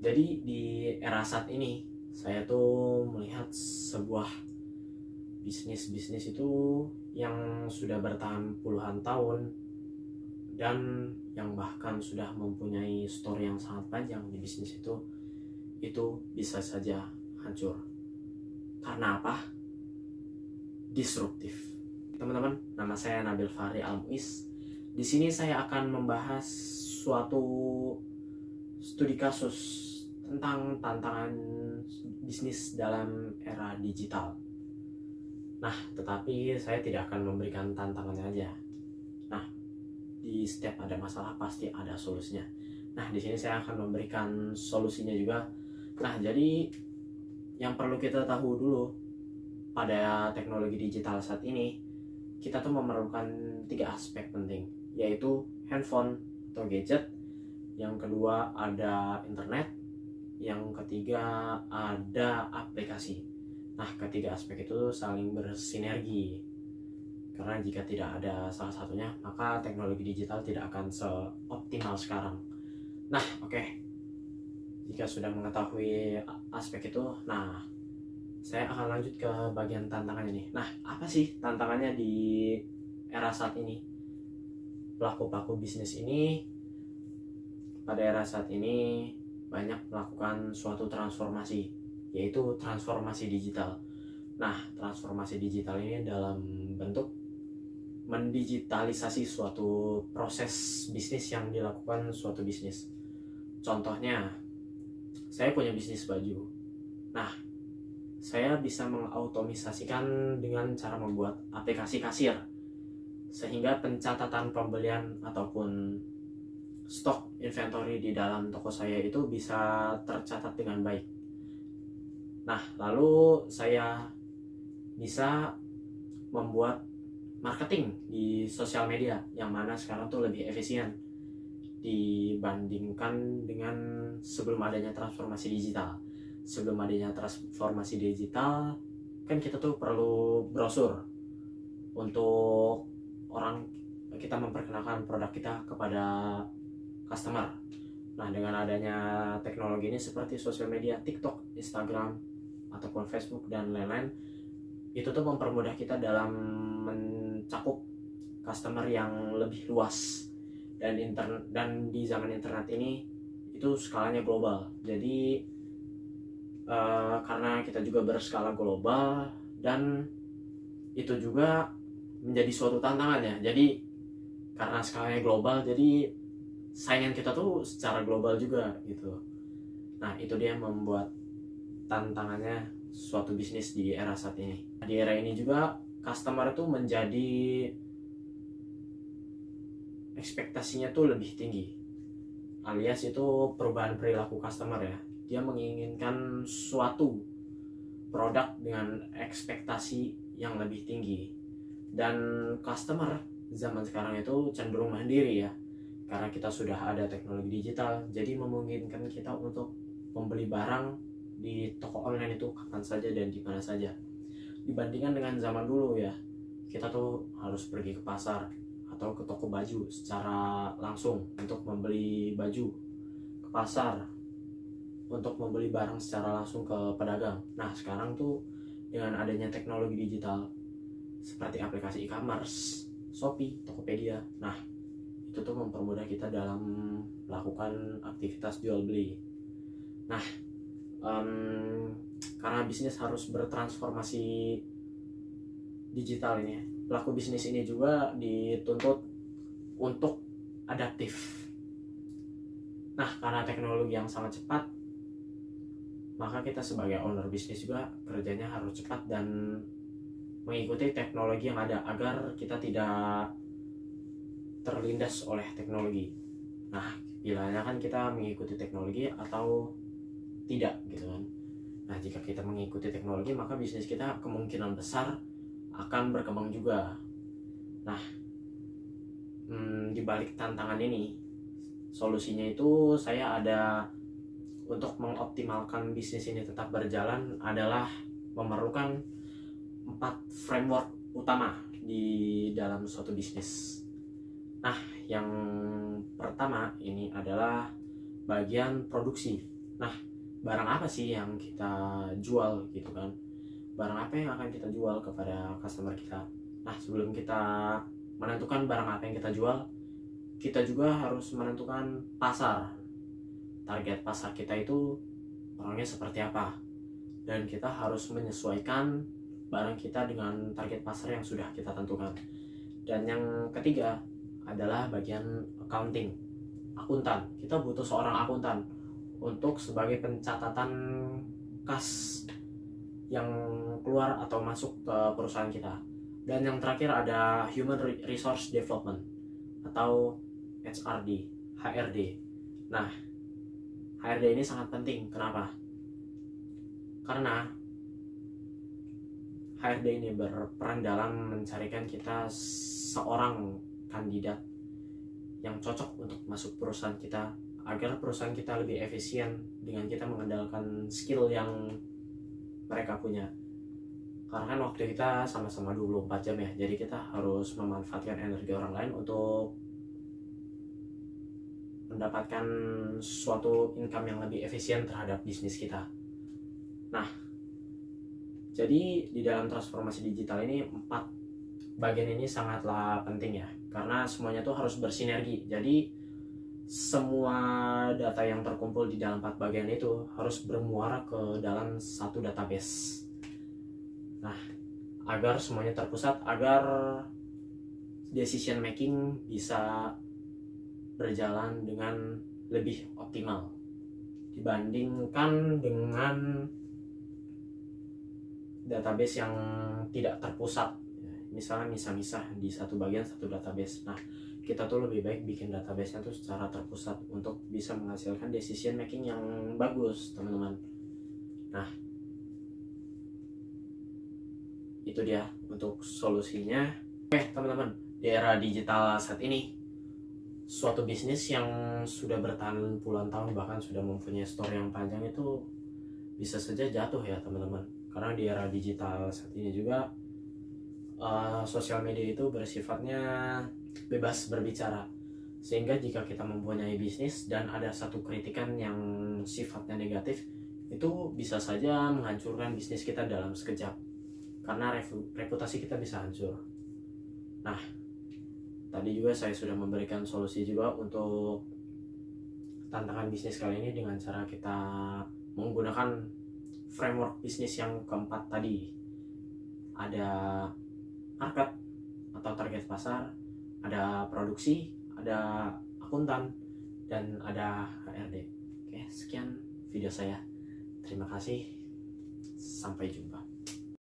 Jadi di era saat ini saya tuh melihat sebuah bisnis itu yang sudah bertahan puluhan tahun dan yang bahkan sudah mempunyai story yang sangat panjang di bisnis itu bisa saja hancur. Karena apa? Disruptif. Teman-teman, nama saya Nabil Fahri Al-Muiz. Di sini saya akan membahas suatu studi kasus tentang tantangan bisnis dalam era digital. Nah, tetapi saya tidak akan memberikan tantangannya aja. Nah, di setiap ada masalah pasti ada solusinya. Nah, di sini saya akan memberikan solusinya juga. Nah, jadi yang perlu kita tahu dulu pada teknologi digital saat ini, kita tuh memerlukan 3 aspek penting, yaitu handphone atau gadget, yang kedua ada internet, yang ketiga ada aplikasi. Nah, ketiga aspek itu saling bersinergi, karena jika tidak ada salah satunya maka teknologi digital tidak akan seoptimal sekarang. Nah, oke. Jika sudah mengetahui aspek itu, nah saya akan lanjut ke bagian tantangan ini. Nah, apa sih tantangannya di era saat ini? Pelaku-pelaku bisnis ini pada era saat ini banyak melakukan suatu transformasi, yaitu transformasi digital. Nah, transformasi digital ini dalam bentuk mendigitalisasi suatu proses bisnis yang dilakukan suatu bisnis. Contohnya, saya punya bisnis baju. Nah, saya bisa mengautomatisasikan dengan cara membuat aplikasi kasir, sehingga pencatatan pembelian ataupun stok inventory di dalam toko saya itu bisa tercatat dengan baik. Nah, lalu saya bisa membuat marketing di sosial media, yang mana sekarang tuh lebih efisien dibandingkan dengan sebelum adanya transformasi digital. Sebelum adanya transformasi digital, kan kita tuh perlu brosur untuk kita memperkenalkan produk kita kepada customer. Nah, dengan adanya teknologi ini seperti sosial media, TikTok, Instagram, ataupun Facebook dan lain-lain, itu tuh mempermudah kita dalam mencakup customer yang lebih luas. Dan di zaman internet ini itu skalanya global. Jadi karena kita juga berskala global, dan itu juga menjadi suatu tantangan ya. Jadi karena skalanya global, jadi saingan kita tuh secara global juga gitu. Nah, itu dia membuat tantangannya suatu bisnis di era saat ini. Di era ini juga customer itu menjadi ekspektasinya tuh lebih tinggi, alias itu perubahan perilaku customer ya. Dia menginginkan suatu produk dengan ekspektasi yang lebih tinggi. Dan customer zaman sekarang itu cenderung mandiri ya, karena kita sudah ada teknologi digital, jadi memungkinkan kita untuk membeli barang di toko online itu kapan saja dan di mana saja. Dibandingkan dengan zaman dulu ya, kita tuh harus pergi ke pasar atau ke toko baju secara langsung untuk membeli baju, ke pasar untuk membeli barang secara langsung ke pedagang. Nah, sekarang tuh dengan adanya teknologi digital seperti aplikasi e-commerce, Shopee, Tokopedia, nah itu tuh mempermudah kita dalam melakukan aktivitas jual beli. Nah, karena bisnis harus bertransformasi digital ini, pelaku bisnis ini juga dituntut untuk adaptif. Nah, karena teknologi yang sangat cepat, maka kita sebagai owner bisnis juga kerjanya harus cepat dan mengikuti teknologi yang ada agar kita tidak terlindas oleh teknologi. Nah, pilihannya kan kita mengikuti teknologi atau tidak gitu kan. Nah, jika kita mengikuti teknologi, maka bisnis kita kemungkinan besar akan berkembang juga. Nah, di balik tantangan ini, solusinya itu saya ada untuk mengoptimalkan bisnis ini tetap berjalan adalah memerlukan 4 framework utama di dalam suatu bisnis. Nah, yang pertama ini adalah bagian produksi. Nah, barang apa sih yang kita jual gitu kan? Barang apa yang akan kita jual kepada customer kita? Nah, sebelum kita menentukan barang apa yang kita jual, kita juga harus menentukan pasar. Target pasar kita itu orangnya seperti apa, dan kita harus menyesuaikan barang kita dengan target pasar yang sudah kita tentukan. Dan yang ketiga adalah bagian accounting, akuntan. Kita butuh seorang akuntan untuk sebagai pencatatan kas yang keluar atau masuk ke perusahaan kita. Dan yang terakhir ada Human Resource Development atau HRD. Nah, HRD ini sangat penting. Kenapa? Karena HRD ini berperan dalam mencarikan kita seorang kandidat yang cocok untuk masuk perusahaan kita, agar perusahaan kita lebih efisien dengan kita mengandalkan skill yang mereka punya. Karena kan waktu kita sama-sama 24 jam ya, jadi kita harus memanfaatkan energi orang lain untuk mendapatkan suatu income yang lebih efisien terhadap bisnis kita. Nah, jadi di dalam transformasi digital ini 4 bagian ini sangatlah penting ya, karena semuanya tuh harus bersinergi. Jadi semua data yang terkumpul di dalam 4 bagian itu harus bermuara ke dalam satu database. Nah, agar semuanya terpusat, agar decision making bisa berjalan dengan lebih optimal dibandingkan dengan database yang tidak terpusat. Misalnya misah-misah di satu bagian satu database. Nah, kita tuh lebih baik bikin database-nya tuh secara terpusat untuk bisa menghasilkan decision making yang bagus, teman-teman. Nah, itu dia untuk solusinya. Oke, teman-teman, di era digital saat ini, suatu bisnis yang sudah bertahan puluhan tahun bahkan sudah mempunyai story yang panjang itu bisa saja jatuh ya, teman-teman. Karena di era digital saat ini juga sosial media itu bersifatnya bebas berbicara, sehingga jika kita mempunyai bisnis dan ada satu kritikan yang sifatnya negatif, itu bisa saja menghancurkan bisnis kita dalam sekejap, karena reputasi kita bisa hancur. Nah, tadi juga saya sudah memberikan solusi juga untuk tantangan bisnis kali ini dengan cara kita menggunakan framework bisnis yang keempat tadi. Ada market atau target pasar, ada produksi, ada akuntan, dan ada HRD. Oke, sekian video saya. Terima kasih. Sampai jumpa.